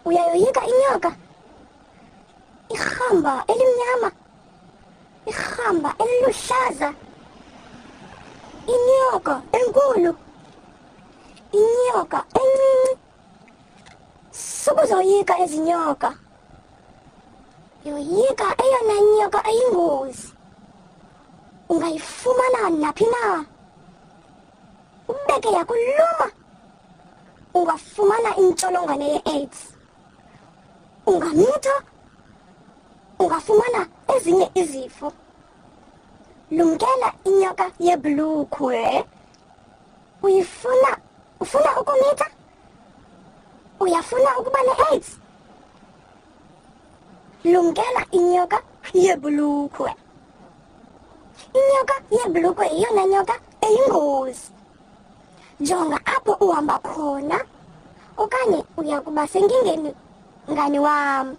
Uyayoyika inyoka? Ihamba elimnyama, ihamba eliluhlaza, inyoka enkulu, inyoka encinci. Sukuzoyika ezinyoka, yoyika eyona nyoka eyingozi. Ungayifumana naphi na. Ubeke yakuluma, ungafumana intsholongwane ye-AIDS. Ungamitha, ungafumana ezinye izifo. Lumkela inyoka yebhulukhwe. Ufuna ukumitha? Uyafuna ukuba ne-AIDS? Lumkela inyoka yebhulukhwe. Inyoka yebhulukhwe yiyona nyoka eyingozi. Jonga apho uhamba khona, okanye uya kuba senkingeni, mngani wam.